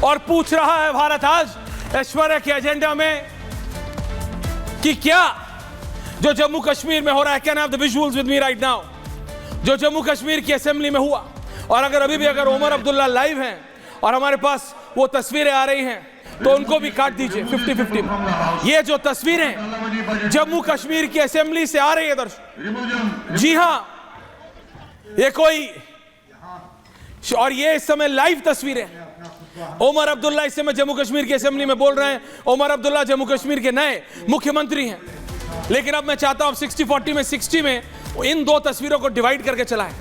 और पूछ रहा है भारत आज ऐश्वर्या के एजेंडा में कि क्या जो जम्मू कश्मीर में हो रहा है, can have the visuals with me right now, जो जम्मू कश्मीर की असेंबली में हुआ, और अगर अभी भी अगर उमर अब्दुल्ला लाइव हैं और हमारे पास वो तस्वीरें आ रही हैं तो उनको भी काट दीजिए 50-50 में। ये जो तस्वीरें जम्मू कश्मीर की असेंबली से आ रही है दर्शक, जी हां, ये कोई, और ये इस समय लाइव तस्वीरें, उमर अब्दुल्ला इस समय जम्मू कश्मीर की असेंबली में बोल रहे हैं। उमर अब्दुल्ला जम्मू कश्मीर के नए मुख्यमंत्री हैं। लेकिन अब मैं चाहता हूं 60-40 में 60 में इन दो तस्वीरों को डिवाइड करके चलाएं।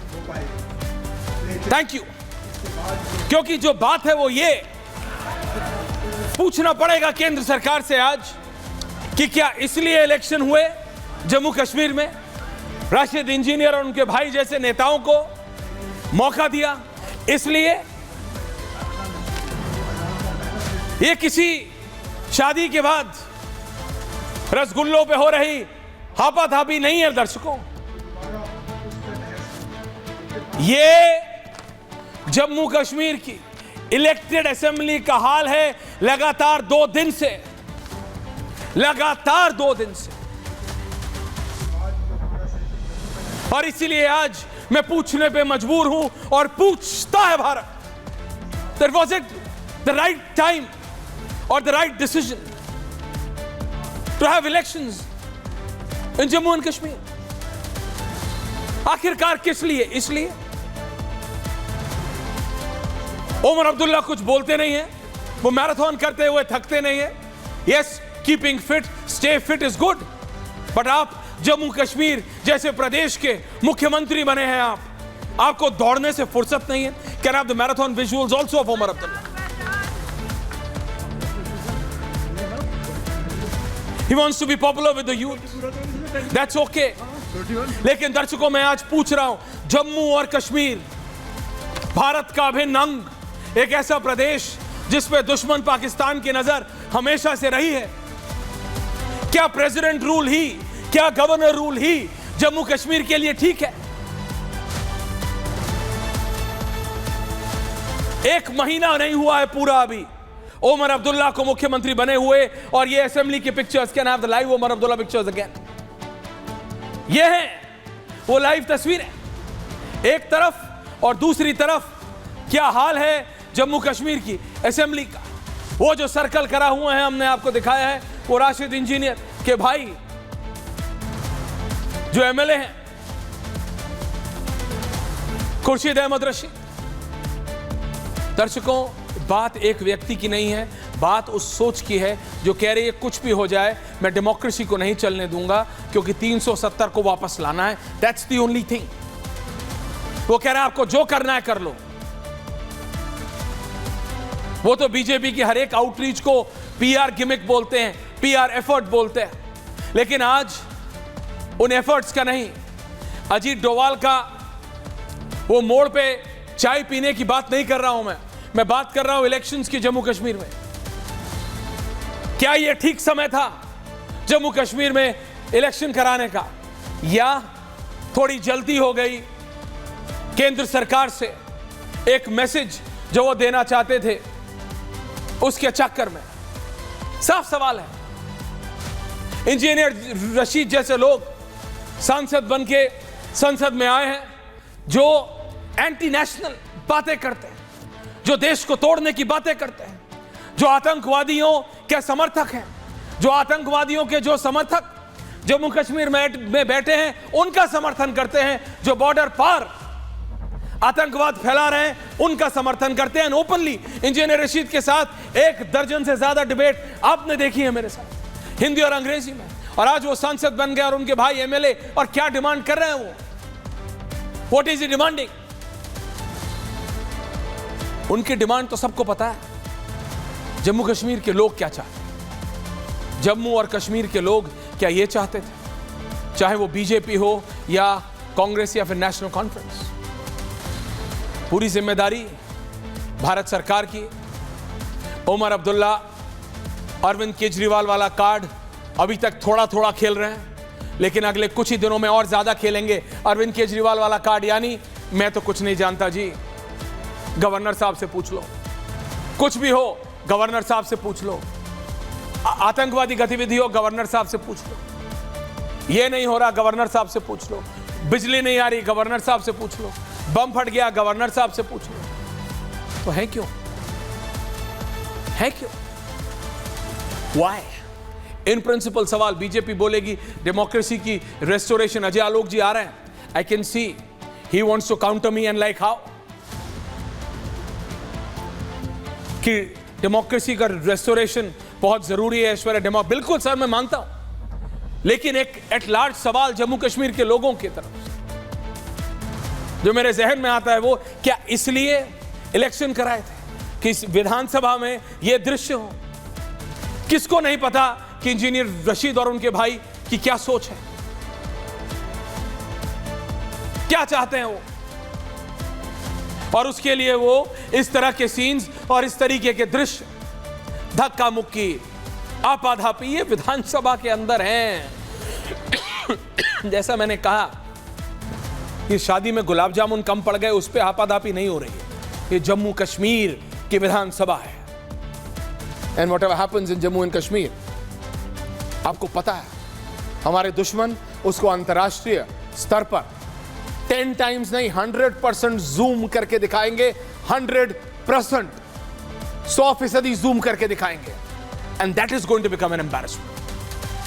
Thank you. क्योंकि जो बात है वो ये पूछना पड़ेगा केंद्र सरकार से आज कि क्या इसलिए इलेक्शन हुए जम्मू कश्मीर में, राशिद इंजीनियर और उनके भाई जैसे नेताओं को मौका दिया, इसलिए ये किसी शादी के बाद रसगुल्लों पे हो रही हापाधापी नहीं है दर्शकों। ये जम्मू कश्मीर की इलेक्टेड असेंबली का हाल है लगातार 2 दिन से, लगातार 2 दिन से। और इसीलिए आज मैं पूछने पे मजबूर हूं और पूछता है Bharat, that was it the right time or the right decision to have elections in Jammu and Kashmir? आखिरकार किस लिए? इसलिए उमर अब्दुल्ला कुछ बोलते नहीं है, वो मैराथन करते हुए थकते नहीं है। Yes, keeping fit, stay fit is good, but आप जम्मू कश्मीर जैसे प्रदेश के मुख्यमंत्री बने हैं, आपको दौड़ने से फुर्सत नहीं है। Can have the marathon visuals also of Omar Abdullah. He wants to be popular with the youth. That's okay. लेकिन दर्शकों, मैं आज पूछ रहा हूं, जम्मू और कश्मीर भारत का अभिन्न अंग, एक ऐसा प्रदेश जिस पे दुश्मन पाकिस्तान की नजर हमेशा से रही है, क्या प्रेसिडेंट रूल ही, क्या गवर्नर रूल ही जम्मू कश्मीर के लिए ठीक है? 1 महीना नहीं हुआ है पूरा अभी उमर अब्दुल्ला को मुख्यमंत्री बने हुए, और ये असेंबली की pictures, can have the live Omar Abdullah pictures again. ये है वो लाइव तस्वीरें एक तरफ, और दूसरी तरफ क्या हाल है जम्मू कश्मीर की असेंबली का। वो जो सर्कल करा हुआ है हमने आपको दिखाया है, वो राशिद इंजीनियर के भाई जो एमएलए हैं, खुर्शीद अहमद रशीद। दर्शकों, बात एक व्यक्ति की नहीं है, बात उस सोच की है जो कह रही है कुछ भी हो जाए मैं डेमोक्रेसी को नहीं चलने दूंगा, क्योंकि 370 को वापस लाना है। That's the only thing. वो कह रहा है आपको जो करना है कर लो। वो तो बीजेपी की हर एक आउटरीच को पीआर गिमिक बोलते हैं, पीआर एफर्ट बोलते हैं, लेकिन आज उन एफर्ट्स का नहीं, अजीत डोवाल का वो मोड़ पे चाय पीने की बात नहीं कर रहा हूं मैं बात कर रहा हूं इलेक्शंस की जम्मू कश्मीर में। क्या यह ठीक समय था जम्मू कश्मीर में इलेक्शन कराने का, या थोड़ी जल्दी हो गई केंद्र सरकार से एक मैसेज जो वो देना चाहते थे उसके चक्कर में? साफ सवाल है। इंजीनियर रशीद जैसे लोग सांसद बनके संसद में आए हैं जो एंटी नेशनल बातें करते हैं, जो देश को तोड़ने की बातें करते हैं, जो आतंकवादियों के समर्थक हैं, जो आतंकवादियों के जो समर्थक जम्मू कश्मीर में बैठे हैं उनका समर्थन करते हैं, जो बॉर्डर पार आतंकवाद फैला रहे हैं उनका समर्थन करते हैं ओपनली। इंजीनियर रशीद के साथ 1 दर्जन से ज्यादा डिबेट आपने देखी है मेरे साथ, हिंदी और अंग्रेजी में, और आज वो सांसद बन गए और उनके भाई एमएलए, और क्या डिमांड कर रहे हैं वो? What is he demanding? उनकी डिमांड तो सबको पता है। जम्मू कश्मीर के लोग क्या चाहते हैं? जम्मू और कश्मीर के लोग क्या ये चाहते थे, चाहे वो बीजेपी हो या कांग्रेस या फिर नेशनल कॉन्फ्रेंस? पूरी जिम्मेदारी भारत सरकार की। उमर अब्दुल्ला अरविंद केजरीवाल वाला कार्ड अभी तक थोड़ा थोड़ा खेल रहे हैं, लेकिन अगले कुछ ही दिनों में और ज्यादा खेलेंगे अरविंद केजरीवाल वाला कार्ड। यानी मैं तो कुछ नहीं जानता जी, गवर्नर साहब से पूछ लो। कुछ भी हो गवर्नर साहब से पूछ लो, आतंकवादी गतिविधि हो गवर्नर साहब से पूछ लो, ये नहीं हो रहा गवर्नर साहब से पूछ लो, बिजली नहीं आ रही गवर्नर साहब से पूछ लो, बम फट गया गवर्नर साहब से पूछ लो। तो है क्यों? है क्यों? Why? इन प्रिंसिपल सवाल बीजेपी बोलेगी डेमोक्रेसी की रेस्टोरेशन। अजय आलोक जी आ रहे हैं, I can see he wants to counter me and like how कि डेमोक्रेसी का रेस्टोरेशन बहुत जरूरी है ऐश्वर्या। बिल्कुल सर, मैं मानता हूं, लेकिन एक एट लार्ज सवाल जम्मू कश्मीर के लोगों की तरफ जो मेरे जहन में आता है वो, क्या इसलिए इलेक्शन कराए थे कि इस विधानसभा में यह दृश्य हो? किसको नहीं पता कि इंजीनियर रशीद और उनके भाई की क्या सोच है, क्या चाहते हैं वो, और उसके लिए वो इस तरह के सीन्स और इस तरीके के दृश्य, धक्का मुक्की, आपाधापी, ये विधानसभा के अंदर हैं। जैसा मैंने कहा कि शादी में गुलाब जामुन कम पड़ गए, उस पर आपाधापी नहीं हो रही है। ये जम्मू कश्मीर की विधानसभा है, and whatever happens in Jammu and Kashmir, आपको पता है हमारे दुश्मन उसको अंतर्राष्ट्रीय स्तर पर 10 टाइम्स नहीं 100% जूम करके दिखाएंगे, 100%, 100% जूम करके दिखाएंगे, and that is going to become an embarrassment.